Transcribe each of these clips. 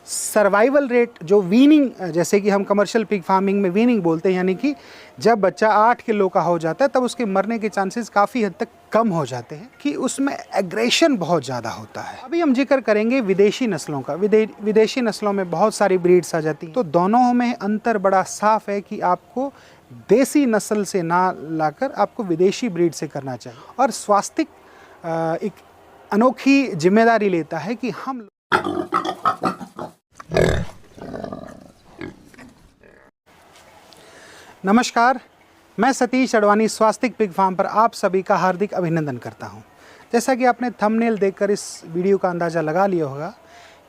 Survival rate जो weaning, जैसे कि हम कमर्शियल पिग फार्मिंग में वीनिंग बोलते हैं, यानी कि जब बच्चा 8 किलो का हो जाता है तब उसके मरने के चांसेस काफ़ी हद तक कम हो जाते हैं, कि उसमें एग्रेशन बहुत ज़्यादा होता है। अभी हम जिक्र करेंगे विदेशी नस्लों का। विदेशी नस्लों में बहुत सारी ब्रीड्स आ जाती हैं, तो दोनों में अंतर बड़ा साफ है कि आपको देसी नस्ल से ना लाकर आपको विदेशी ब्रीड से करना चाहिए। और स्वास्थ्य एक अनोखी जिम्मेदारी लेता है कि हम नमस्कार, मैं सतीश अडवाणी स्वास्तिक पिग फार्म पर आप सभी का हार्दिक अभिनंदन करता हूं। जैसा कि आपने थंबनेल देखकर इस वीडियो का अंदाज़ा लगा लिया होगा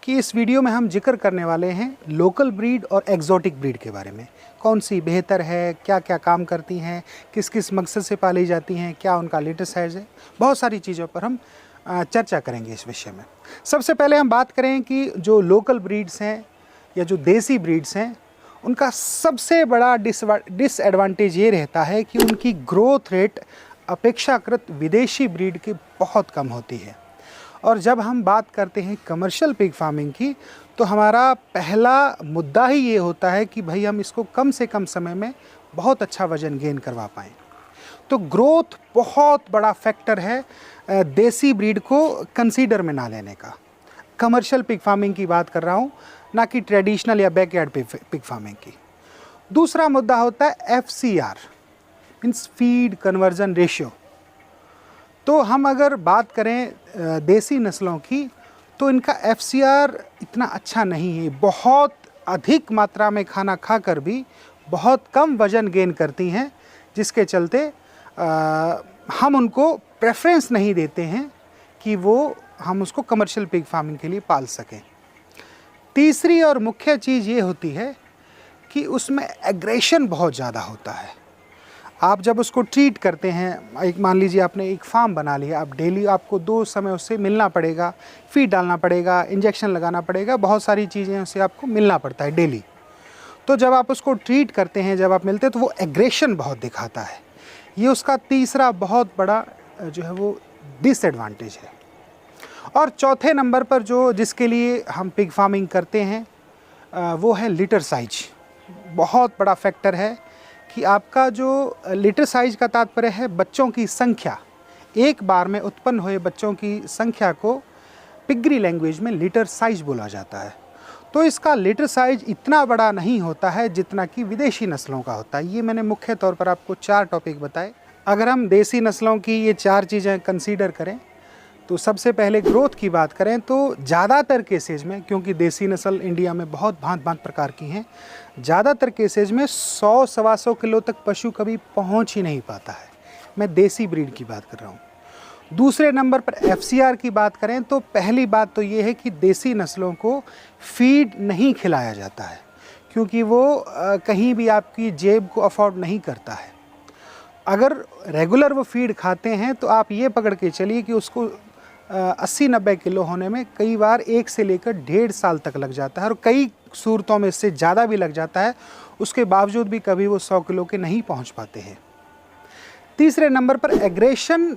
कि इस वीडियो में हम जिक्र करने वाले हैं लोकल ब्रीड और एग्जॉटिक ब्रीड के बारे में। कौन सी बेहतर है, क्या क्या काम करती हैं, किस किस मकसद से पाली जाती हैं, क्या उनका लेटेस्ट साइज है, बहुत सारी चीज़ों पर हम चर्चा करेंगे इस विषय में। सबसे पहले हम बात करें कि जो लोकल ब्रीड्स हैं या जो देसी ब्रीड्स हैं, उनका सबसे बड़ा डिसएडवांटेज ये रहता है कि उनकी ग्रोथ रेट अपेक्षाकृत विदेशी ब्रीड के बहुत कम होती है। और जब हम बात करते हैं कमर्शियल पिग फार्मिंग की, तो हमारा पहला मुद्दा ही ये होता है कि भाई हम इसको कम से कम समय में बहुत अच्छा वजन गेन करवा पाएँ। तो ग्रोथ बहुत बड़ा फैक्टर है देसी ब्रीड को कंसीडर में ना लेने का। कमर्शियल पिग फार्मिंग की बात कर रहा हूँ, ना कि ट्रेडिशनल या बैकयार्ड पिग फार्मिंग की। दूसरा मुद्दा होता है FCR, means feed conversion ratio. तो हम अगर बात करें देसी नस्लों की, तो इनका FCR इतना अच्छा नहीं है। बहुत अधिक मात्रा में खाना खाकर भी बहुत कम वजन गेन करती हैं, जिसके चलते हम उनको प्रेफरेंस नहीं देते हैं कि हम उसको कमर्शियल पिग फार्मिंग के लिए पाल सकें। तीसरी और मुख्य चीज़ ये होती है कि उसमें एग्रेशन बहुत ज़्यादा होता है। आप जब उसको ट्रीट करते हैं, एक मान लीजिए आपने एक फार्म बना लिया, अब डेली आपको 2 समय उससे मिलना पड़ेगा, फीड डालना पड़ेगा, इंजेक्शन लगाना पड़ेगा, बहुत सारी चीज़ें उससे आपको मिलना पड़ता है डेली। तो जब आप उसको ट्रीट करते हैं, जब आप मिलते हैं, तो वो एग्रेशन बहुत दिखाता है। ये उसका तीसरा बहुत बड़ा जो है वो डिसएडवांटेज है। और चौथे नंबर पर जिसके लिए हम पिग फार्मिंग करते हैं वो है लिटर साइज। बहुत बड़ा फैक्टर है कि आपका जो लिटर साइज का तात्पर्य है बच्चों की संख्या, एक बार में उत्पन्न हुए बच्चों की संख्या को पिगरी लैंग्वेज में लिटर साइज बोला जाता है। तो इसका लिटर साइज इतना बड़ा नहीं होता है जितना कि विदेशी नस्लों का होता है। ये मैंने मुख्य तौर पर आपको 4 टॉपिक बताए। अगर हम देसी नस्लों की ये 4 चीज़ें कंसीडर करें, तो सबसे पहले ग्रोथ की बात करें तो ज़्यादातर केसेज में, क्योंकि देसी नस्ल इंडिया में बहुत भांत प्रकार की हैं, ज़्यादातर केसेज में 100-125 किलो तक पशु कभी पहुंच ही नहीं पाता है। मैं देसी ब्रीड की बात कर रहा हूं। दूसरे नंबर पर FCR की बात करें तो पहली बात तो ये है कि देसी नस्लों को फीड नहीं खिलाया जाता है, क्योंकि वो कहीं भी आपकी जेब को अफोर्ड नहीं करता है। अगर रेगुलर वो फीड खाते हैं तो आप ये पकड़ के चलिए कि उसको 80-90 किलो होने में कई बार 1 से लेकर 1.5 साल तक लग जाता है, और कई सूरतों में इससे ज़्यादा भी लग जाता है। उसके बावजूद भी कभी वो 100 किलो के नहीं पहुंच पाते हैं। तीसरे नंबर पर एग्रेशन,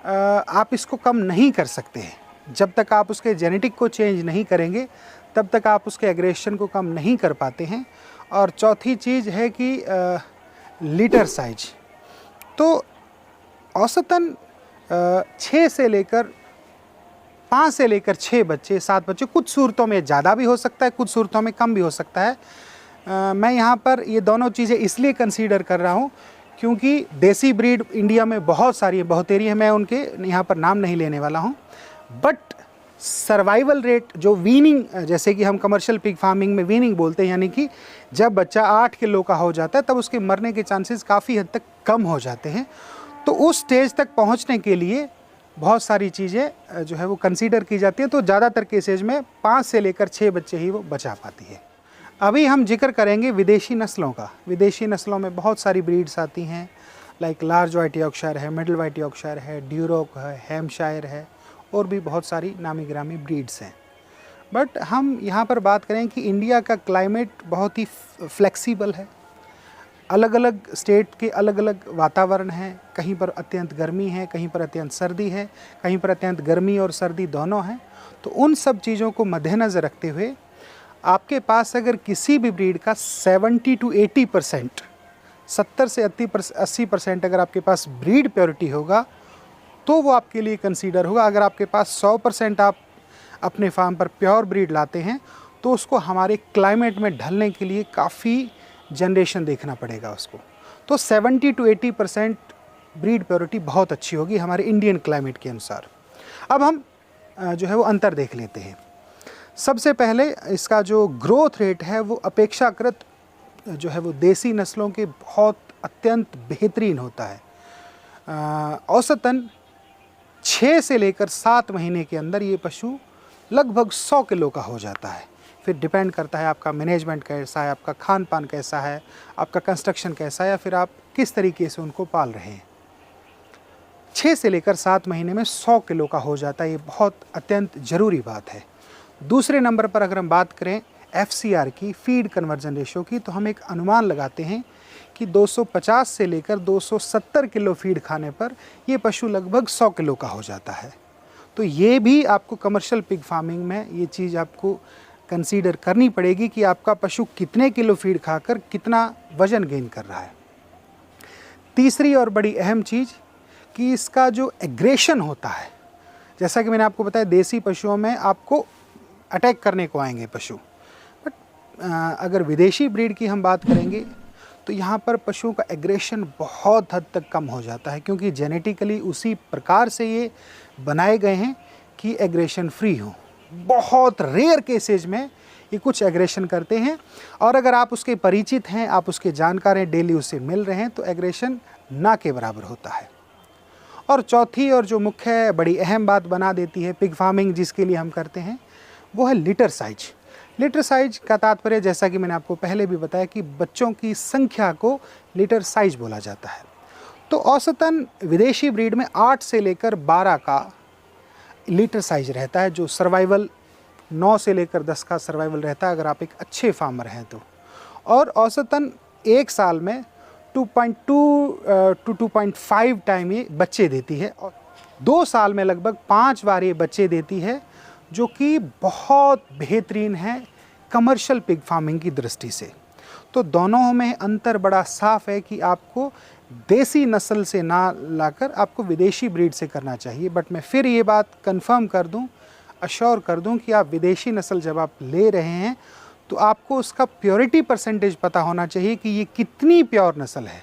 आप इसको कम नहीं कर सकते हैं। जब तक आप उसके जेनेटिक को चेंज नहीं करेंगे तब तक आप उसके एग्रेशन को कम नहीं कर पाते हैं। और चौथी चीज़ है कि लीटर साइज, तो औसतन 5 से लेकर 6 बच्चे, 7 बच्चे, कुछ सूरतों में ज़्यादा भी हो सकता है, कुछ सूरतों में कम भी हो सकता है। मैं यहाँ पर ये दोनों चीज़ें इसलिए कंसीडर कर रहा हूँ क्योंकि देसी ब्रीड इंडिया में बहुत सारी है, बहुतेरी है, मैं उनके यहाँ पर नाम नहीं लेने वाला हूँ। बट सर्वाइवल रेट जो वीनिंग, जैसे कि हम कमर्शियल पिग फार्मिंग में वीनिंग बोलते हैं, यानी कि जब बच्चा 8 किलो का हो जाता है तब उसके मरने के चांसेस काफ़ी हद तक कम हो जाते हैं। तो उस स्टेज तक पहुँचने के लिए बहुत सारी चीज़ें जो है वो कंसीडर की जाती हैं। तो ज़्यादातर केसेज में 5 से लेकर 6 बच्चे ही वो बचा पाती है। अभी हम जिक्र करेंगे विदेशी नस्लों का। विदेशी नस्लों में बहुत सारी ब्रीड्स आती हैं, लाइक लार्ज वाइट यॉर्कशायर है, मिडिल वाइट यॉर्कशायर है, ड्यूरोक है, हैम्पशायर है, और भी बहुत सारी नामी गिरामी ब्रीड्स हैं। बट हम यहाँ पर बात करें कि इंडिया का क्लाइमेट बहुत ही फ्लेक्सिबल है। अलग अलग स्टेट के अलग अलग वातावरण हैं। कहीं पर अत्यंत गर्मी है, कहीं पर अत्यंत सर्दी है, कहीं पर अत्यंत गर्मी और सर्दी दोनों हैं। तो उन सब चीज़ों को मद्देनज़र रखते हुए आपके पास अगर किसी भी ब्रीड का 70 to 80%, 70 से 80% अगर आपके पास ब्रीड प्योरिटी होगा तो वो आपके लिए कंसीडर होगा। अगर आपके पास 100% आप अपने फार्म पर प्योर ब्रीड लाते हैं तो उसको हमारे क्लाइमेट में ढलने के लिए काफ़ी जनरेशन देखना पड़ेगा उसको। तो 70 to 80% ब्रीड प्योरिटी बहुत अच्छी होगी हमारे इंडियन क्लाइमेट के अनुसार। अब हम जो है वो अंतर देख लेते हैं। सबसे पहले इसका जो ग्रोथ रेट है वो अपेक्षाकृत जो है वो देसी नस्लों के बहुत अत्यंत बेहतरीन होता है। औसतन 6 से लेकर 7 महीने के अंदर ये पशु लगभग 100 किलो का हो जाता है। फिर डिपेंड करता है आपका मैनेजमेंट कैसा है, आपका खान पान कैसा है, आपका कंस्ट्रक्शन कैसा है, या फिर आप किस तरीके से उनको पाल रहे हैं। 6 से लेकर 7 महीने में 100 किलो का हो जाता है, ये बहुत अत्यंत ज़रूरी बात है। दूसरे नंबर पर अगर हम बात करें FCR की, फीड कन्वर्जन रेशो की, तो हम एक अनुमान लगाते हैं कि 250 से लेकर 270 किलो फीड खाने पर ये पशु लगभग 100 किलो का हो जाता है। तो ये भी आपको कमर्शियल पिग फार्मिंग में ये चीज़ आपको कंसीडर करनी पड़ेगी कि आपका पशु कितने किलो फीड खाकर कितना वज़न गेन कर रहा है। तीसरी और बड़ी अहम चीज़ कि इसका जो एग्रेशन होता है, जैसा कि मैंने आपको बताया देसी पशुओं में आपको अटैक करने को आएंगे पशु, बट अगर विदेशी ब्रीड की हम बात करेंगे तो यहाँ पर पशुओं का एग्रेशन बहुत हद तक कम हो जाता है, क्योंकि जेनेटिकली उसी प्रकार से ये बनाए गए हैं कि एग्रेशन फ्री हो। बहुत रेयर केसेज में ये कुछ एग्रेशन करते हैं, और अगर आप उसके परिचित हैं, आप उसके जानकार हैं, डेली उससे मिल रहे हैं, तो एग्रेशन ना के बराबर होता है। और चौथी और जो मुख्य बड़ी अहम बात बना देती है पिग फार्मिंग जिसके लिए हम करते हैं, वो है लीटर साइज। लीटर साइज का तात्पर्य, जैसा कि मैंने आपको पहले भी बताया, कि बच्चों की संख्या को लीटर साइज बोला जाता है। तो औसतन विदेशी ब्रीड में 8 से लेकर 12 का लीटर साइज रहता है, जो सर्वाइवल 9 से लेकर 10 का सर्वाइवल रहता है अगर आप एक अच्छे फार्मर हैं तो। और औसतन एक साल में 2.2 to 2.5 टाइम ये बच्चे देती है, और 2 साल में लगभग 5 बार ये बच्चे देती है, जो कि बहुत बेहतरीन है कमर्शियल पिग फार्मिंग की दृष्टि से। तो दोनों में अंतर बड़ा साफ है कि आपको देसी नस्ल से ना लाकर आपको विदेशी ब्रीड से करना चाहिए। बट मैं फिर ये बात कंफर्म कर दूं, अश्योर कर दूं कि आप विदेशी नस्ल जब आप ले रहे हैं तो आपको उसका प्योरिटी परसेंटेज पता होना चाहिए कि ये कितनी प्योर नस्ल है।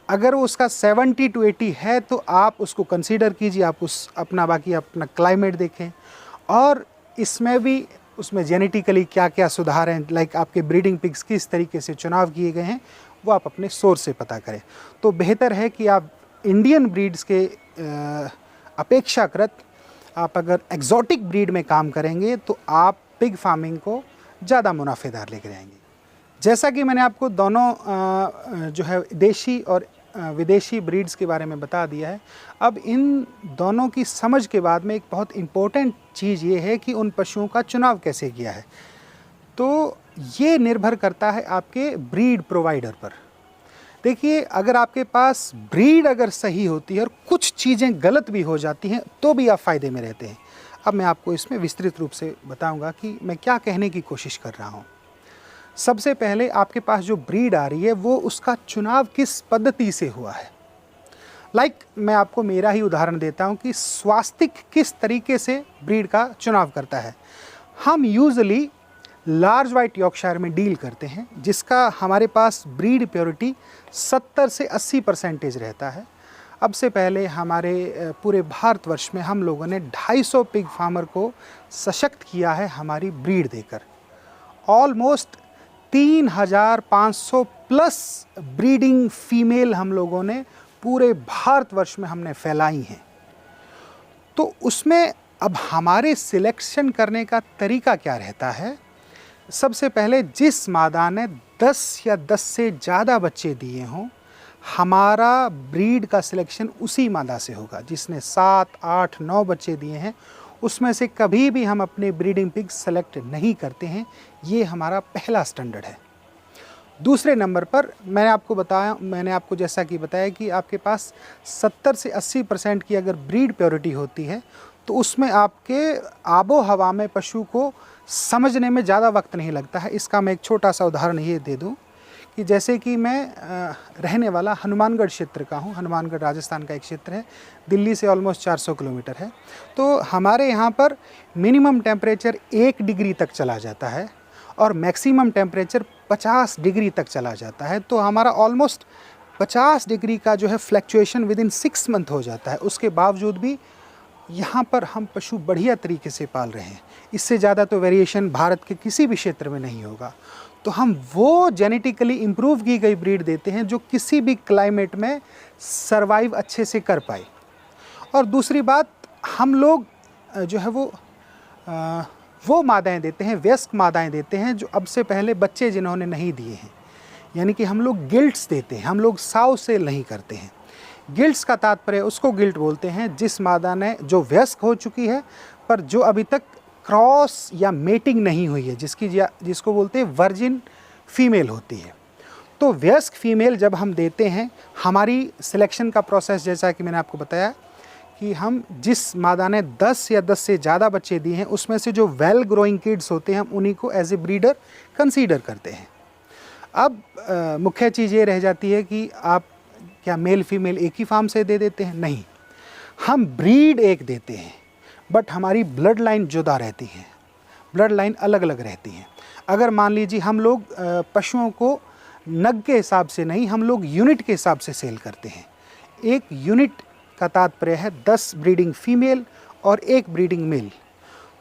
अगर वो उसका 70 to 80 है तो आप उसको कंसीडर कीजिए, आप उस बाकी अपना क्लाइमेट देखें, और इसमें भी उसमें जेनेटिकली क्या क्या सुधार हैं, लाइक आपके ब्रीडिंग पिग्स किस तरीके से चुनाव किए गए हैं, वो आप अपने सोर्स से पता करें। तो बेहतर है कि आप इंडियन ब्रीड्स के अपेक्षाकृत आप अगर एग्जॉटिक ब्रीड में काम करेंगे तो आप पिग फार्मिंग को ज़्यादा मुनाफेदार लेकर आएंगे। जैसा कि मैंने आपको दोनों जो है देशी और विदेशी ब्रीड्स के बारे में बता दिया है, अब इन दोनों की समझ के बाद में एक बहुत इम्पोर्टेंट चीज़ ये है कि उन पशुओं का चुनाव कैसे किया है। तो ये निर्भर करता है आपके ब्रीड प्रोवाइडर पर। देखिए, अगर आपके पास ब्रीड अगर सही होती है और कुछ चीज़ें गलत भी हो जाती हैं तो भी आप फ़ायदे में रहते हैं। अब मैं आपको इसमें विस्तृत रूप से बताऊंगा कि मैं क्या कहने की कोशिश कर रहा हूँ। सबसे पहले आपके पास जो ब्रीड आ रही है वो उसका चुनाव किस पद्धति से हुआ है। मैं आपको मेरा ही उदाहरण देता हूँ कि स्वास्तिक किस तरीके से ब्रीड का चुनाव करता है। हम यूजुअली लार्ज वाइट यॉर्कशायर में डील करते हैं, जिसका हमारे पास ब्रीड प्योरिटी 70 से 80% रहता है। अब से पहले हमारे पूरे भारतवर्ष में हम लोगों ने 250 पिग फार्मर को सशक्त किया है हमारी ब्रीड देकर। ऑलमोस्ट 3500 प्लस ब्रीडिंग फीमेल हम लोगों ने पूरे भारतवर्ष में हमने फैलाई हैं। तो उसमें अब हमारे सिलेक्शन करने का तरीका क्या रहता है। सबसे पहले जिस मादा ने 10 या 10 से ज़्यादा बच्चे दिए हों, हमारा ब्रीड का सिलेक्शन उसी मादा से होगा। जिसने 7, 8, 9 बच्चे दिए हैं उसमें से कभी भी हम अपने ब्रीडिंग पिग सेलेक्ट नहीं करते हैं। ये हमारा पहला स्टैंडर्ड है। दूसरे नंबर पर मैंने आपको जैसा कि बताया कि आपके पास 70 से 80% की अगर ब्रीड प्योरिटी होती है तो उसमें आपके आबो हवा में पशु को समझने में ज़्यादा वक्त नहीं लगता है। इसका मैं एक छोटा सा उदाहरण ये दे दूँ कि जैसे कि मैं रहने वाला हनुमानगढ़ क्षेत्र का हूँ। हनुमानगढ़ राजस्थान का एक क्षेत्र है, दिल्ली से ऑलमोस्ट 400 किलोमीटर है। तो हमारे यहाँ पर मिनिमम टेम्परेचर 1 डिग्री तक चला जाता है और मैक्सिमम टेम्परेचर 50 डिग्री तक चला जाता है। तो हमारा ऑलमोस्ट 50 डिग्री का जो है फ्लक्चुएशन विद इन 6 मंथ हो जाता है। उसके बावजूद भी यहाँ पर हम पशु बढ़िया तरीके से पाल रहे हैं। इससे ज़्यादा तो वेरिएशन भारत के किसी भी क्षेत्र में नहीं होगा। तो हम वो जेनेटिकली इम्प्रूव की गई ब्रीड देते हैं जो किसी भी क्लाइमेट में सरवाइव अच्छे से कर पाए। और दूसरी बात, हम लोग जो है वो मादाएँ देते हैं, वयस्क मादाएँ देते हैं जो अब से पहले बच्चे जिन्होंने नहीं दिए हैं, यानी कि हम लोग गिल्ट्स देते हैं। हम लोग साव सेल नहीं करते हैं। गिल्ट्स का तात्पर्य उसको गिल्ट बोलते हैं जिस मादा ने जो वयस्क हो चुकी है पर जो अभी तक क्रॉस या मेटिंग नहीं हुई है, जिसको बोलते हैं वर्जिन फीमेल होती है। तो वयस्क फीमेल जब हम देते हैं, हमारी सिलेक्शन का प्रोसेस जैसा कि मैंने आपको बताया कि हम जिस मादा ने 10 या 10 से ज़्यादा बच्चे दिए हैं उसमें से जो वेल ग्रोइंग किड्स होते हैं हम उन्हीं को एज ए ब्रीडर कंसीडर करते हैं। अब मुख्य चीज़ ये रह जाती है कि आप क्या मेल फीमेल एक ही फार्म से दे देते हैं? नहीं, हम ब्रीड एक देते हैं बट हमारी ब्लड लाइन जुदा रहती है, ब्लड लाइन अलग अलग रहती हैं। अगर मान लीजिए हम लोग पशुओं को नग के हिसाब से नहीं, हम लोग यूनिट के हिसाब से सेल करते हैं। एक यूनिट का तात्पर्य है 10 ब्रीडिंग फीमेल और 1 ब्रीडिंग मेल।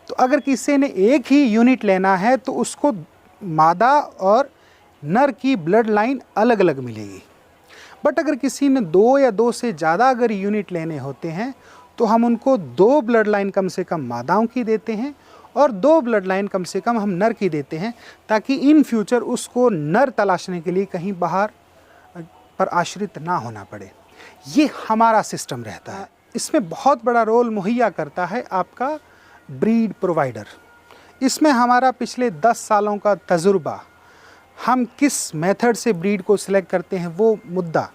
तो अगर किसी ने एक ही यूनिट लेना है तो उसको मादा और नर की ब्लड लाइन अलग अलग मिलेगी। बट अगर किसी ने 2 या 2 से ज़्यादा अगर यूनिट लेने होते हैं तो हम उनको 2 ब्लड लाइन कम से कम मादाओं की देते हैं और 2 ब्लड लाइन कम से कम हम नर की देते हैं, ताकि इन फ्यूचर उसको नर तलाशने के लिए कहीं बाहर पर आश्रित ना होना पड़े। ये हमारा सिस्टम रहता है। इसमें बहुत बड़ा रोल मुहैया करता है आपका ब्रीड प्रोवाइडर। इसमें हमारा पिछले 10 सालों का तजुर्बा, हम किस मेथड से ब्रीड को सिलेक्ट करते हैं वो मुद्दा,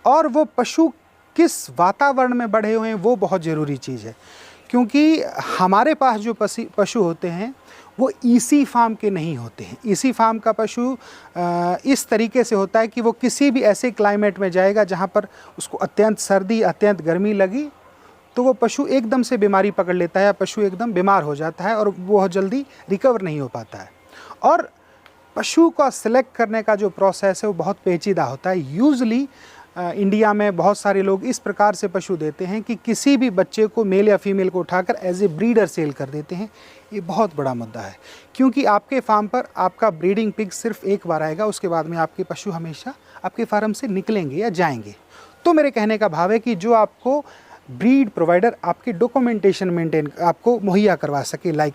और वो पशु किस वातावरण में बढ़े हुए हैं वो बहुत ज़रूरी चीज़ है। क्योंकि हमारे पास जो पशु होते हैं वो ईसी फार्म के नहीं होते हैं। ईसी फार्म का पशु इस तरीके से होता है कि वो किसी भी ऐसे क्लाइमेट में जाएगा जहाँ पर उसको अत्यंत सर्दी, अत्यंत गर्मी लगी तो वो पशु एकदम से बीमारी पकड़ लेता है या पशु एकदम बीमार हो जाता है और वो बहुत जल्दी रिकवर नहीं हो पाता है। और पशु का सिलेक्ट करने का जो प्रोसेस है वो बहुत पेचीदा होता है। यूजुअली इंडिया में बहुत सारे लोग इस प्रकार से पशु देते हैं कि किसी भी बच्चे को, मेल या फीमेल को उठाकर एज ए ब्रीडर सेल कर देते हैं। ये बहुत बड़ा मुद्दा है, क्योंकि आपके फार्म पर आपका ब्रीडिंग पिग सिर्फ एक बार आएगा, उसके बाद में आपके पशु हमेशा आपके फार्म से निकलेंगे या जाएंगे। तो मेरे कहने का भाव है कि जो आपको ब्रीड प्रोवाइडर आपके डॉक्यूमेंटेशन मेंटेन आपको मुहैया करवा सके, लाइक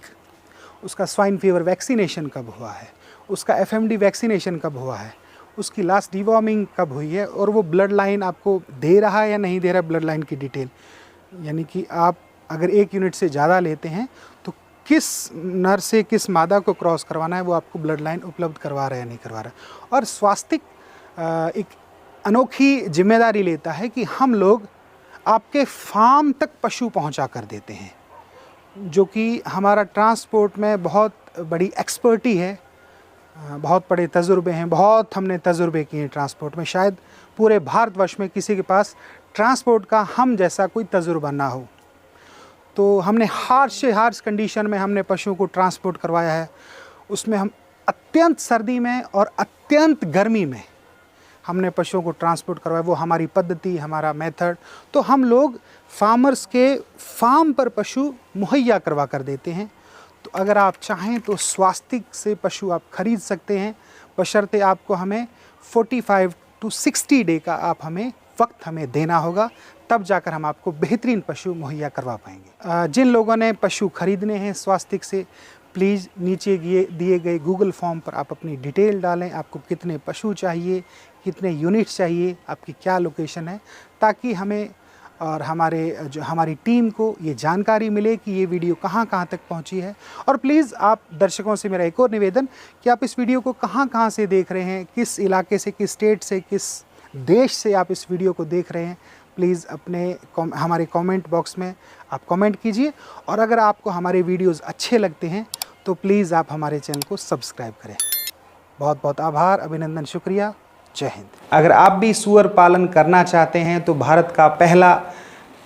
उसका स्वाइन फीवर वैक्सीनेशन कब हुआ है, उसका एफएमडी वैक्सीनेशन कब हुआ है, उसकी लास्ट डिवॉर्मिंग कब हुई है, और वो ब्लड लाइन आपको दे रहा है या नहीं दे रहा, ब्लड लाइन की डिटेल, यानी कि आप अगर 1 यूनिट से ज़्यादा लेते हैं तो किस नर से किस मादा को क्रॉस करवाना है वो आपको ब्लड लाइन उपलब्ध करवा रहा है या नहीं करवा रहा है। और स्वास्थ्य एक अनोखी जिम्मेदारी लेता है कि हम लोग आपके फार्म तक पशु पहुंचा कर देते हैं, जो कि हमारा ट्रांसपोर्ट में बहुत बड़ी एक्सपर्टी है, बहुत बड़े तजुर्बे हैं, बहुत हमने तजुर्बे किए हैं ट्रांसपोर्ट में। शायद पूरे भारतवर्ष में किसी के पास ट्रांसपोर्ट का हम जैसा कोई तजुर्बा ना हो। तो हमने हार्श से हार्श कंडीशन में हमने पशुओं को ट्रांसपोर्ट करवाया है। उसमें हम अत्यंत सर्दी में और अत्यंत गर्मी में हमने पशुओं को ट्रांसपोर्ट करवाया, वो हमारी पद्धति, हमारा मेथड। तो हम लोग फार्मर्स के फार्म पर पशु मुहैया करवा कर देते हैं। तो अगर आप चाहें तो स्वास्तिक से पशु आप खरीद सकते हैं, बशर्ते आपको हमें 45 to 60 डे का आप हमें वक्त हमें देना होगा, तब जाकर हम आपको बेहतरीन पशु मुहैया करवा पाएंगे। जिन लोगों ने पशु खरीदने हैं स्वास्तिक से, प्लीज़ नीचे दिए गए गूगल फॉर्म पर आप अपनी डिटेल डालें, आपको कितने पशु चाहिए, कितने यूनिट्स चाहिए, आपकी क्या लोकेशन है, ताकि हमें और हमारी टीम को ये जानकारी मिले कि ये वीडियो कहाँ तक पहुँची है। और प्लीज़ आप दर्शकों से मेरा एक और निवेदन कि आप इस वीडियो को कहाँ से देख रहे हैं, किस इलाके से, किस स्टेट से, किस देश से आप इस वीडियो को देख रहे हैं, प्लीज़ हमारे कमेंट बॉक्स में आप कमेंट कीजिए। और अगर आपको हमारे वीडियोज़ अच्छे लगते हैं तो प्लीज़ आप हमारे चैनल को सब्सक्राइब करें। बहुत बहुत आभार, अभिनंदन, शुक्रिया। जय हिंद। अगर आप भी सूअर पालन करना चाहते हैं तो भारत का पहला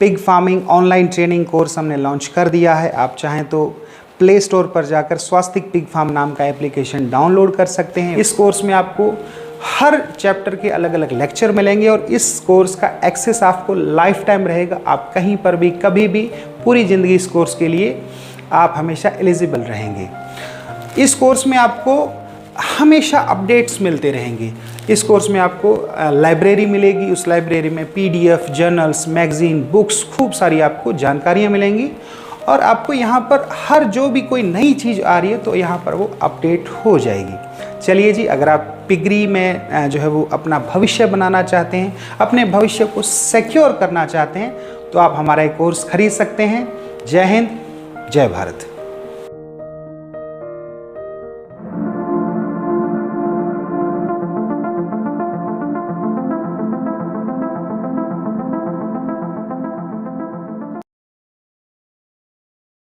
pig farming online training course हमने लॉन्च कर दिया है। आप चाहें तो प्ले स्टोर पर जाकर स्वास्तिक पिग फार्म नाम का एप्लीकेशन डाउनलोड कर सकते हैं। इस कोर्स में आपको हर चैप्टर के अलग अलग लेक्चर मिलेंगे और इस कोर्स का एक्सेस आपको लाइफ टाइम रहेगा। आप कहीं पर भी कभी भी पूरी ज़िंदगी इस कोर्स के लिए आप हमेशा एलिजिबल रहेंगे। इस कोर्स में आपको हमेशा अपडेट्स मिलते रहेंगे। इस कोर्स में आपको लाइब्रेरी मिलेगी, उस लाइब्रेरी में PDF, जर्नल्स, मैगज़ीन, बुक्स, खूब सारी आपको जानकारियाँ मिलेंगी और आपको यहाँ पर हर जो भी कोई नई चीज़ आ रही है तो यहाँ पर वो अपडेट हो जाएगी। चलिए जी, अगर आप पिगरी में जो है वो अपना भविष्य बनाना चाहते हैं, अपने भविष्य को सिक्योर करना चाहते हैं तो आप हमारा एक कोर्स खरीद सकते हैं। जय हिंद, जय भारत।